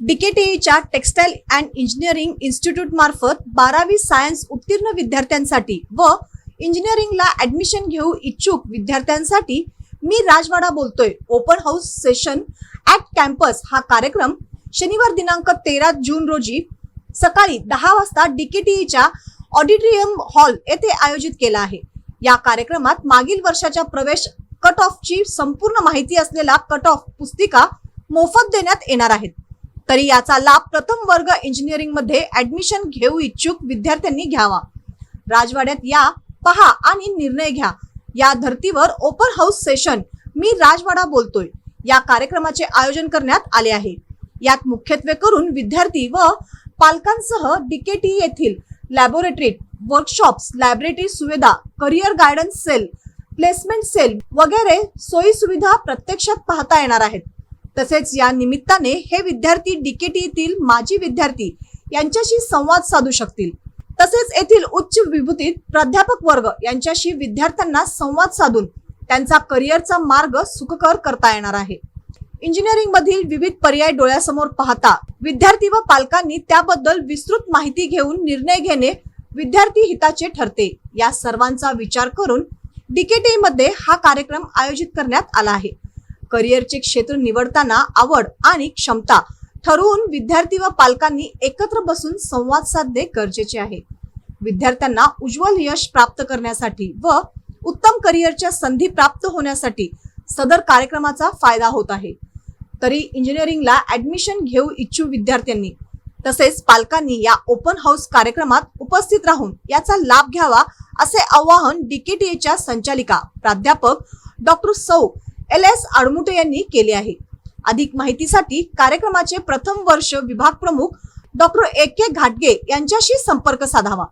डीकेटीईच्या textile and engineering institute मार्फत 12वी science उत्तीर्ण विद्यार्थ्यांसाठी व इंजिनिअरिंगला ऍडमिशन घेऊ इच्छुक विद्यार्थ्यांसाठी मी राजवाडा बोलतोय open house session at campus हा कार्यक्रम शनिवार दिनांक 13 जून रोजी सकाळी 10 वाजता डीकेटीईच्या ऑडिटोरियम हॉल येथे आयोजित केला आहे। या कार्यक्रमात मागील वर्षाच्या प्रवेश कट ऑफची संपूर्ण माहिती असलेला कट ऑफ पुस्तिका मोफत देण्यात येणार आहेत। तरी याचा लाभ प्रथम वर्ग इंजिनिअरिंग मध्ये ऍडमिशन घेऊ इच्छुक विद्यार्थ्यांनी घ्यावा। राजवाड्यात या, पहा आणि निर्णय घ्या। या धर्तीवर ओपन हाऊस सेशन मी राजवाडा बोलतोय या कार्यक्रमाचे आयोजन करण्यात आले आहे। यात मुख्यत्वे करून विद्यार्थी व पालकांसह डीकेटीई येथील लॅबोरेटरी, वर्कशॉप्स, लायब्ररी सुविधा, career guidance cell, placement cell वगैरे सोयी सुविधा प्रत्यक्षात पाहता येणार आहेत। तसेच या निमित्ताने हे विद्यार्थी डीकेटीईतील माजी विद्यार्थी यांच्याशी संवाद साधू शकतील। तसेच येथील उच्च विभूतीत प्राध्यापक वर्ग यांच्याशी विद्यार्थ्यांना संवाद साधून त्यांचा करिअरचा मार्ग सुखकर करता येणार आहे। इंजिनिअरिंग मधील विविध पर्याय डोळ्यासमोर पाहता विद्यार्थी व पालकांनी त्याबद्दल विस्तृत माहिती घेऊन निर्णय घेणे विद्यार्थी हिताचे ठरते। या सर्वांचा विचार करून डीकेटीई मध्ये हा कार्यक्रम आयोजित करण्यात आला आहे। करिअरचे क्षेत्र निवडताना आवड आणि क्षमता ठरवून विद्यार्थी व पालकांनी एकत्र बसून संवाद साधणे गरजेचे आहे। विद्यार्थ्यांना उज्ज्वल यश प्राप्त करण्यासाठी व उत्तम करिअरच्या संधी प्राप्त होण्यासाठी सदर कार्यक्रमाचा फायदा होत आहे। तरी इंजिनिअरिंगला ऍडमिशन घेऊ इच्छुक विद्यार्थ्यांनी तसेच पालकांनी या ओपन हाऊस कार्यक्रमात उपस्थित राहून याचा लाभ घ्यावा असे आवाहन डीकेटीईच्या संचालिका प्राध्यापक डॉक्टर सौ LS आडमुटे यांनी केले आहे। अधिक माहितीसाठी कार्यक्रमाचे प्रथम वर्ष विभाग प्रमुख डॉक्टर AK घाटगे यांच्याशी संपर्क साधावा।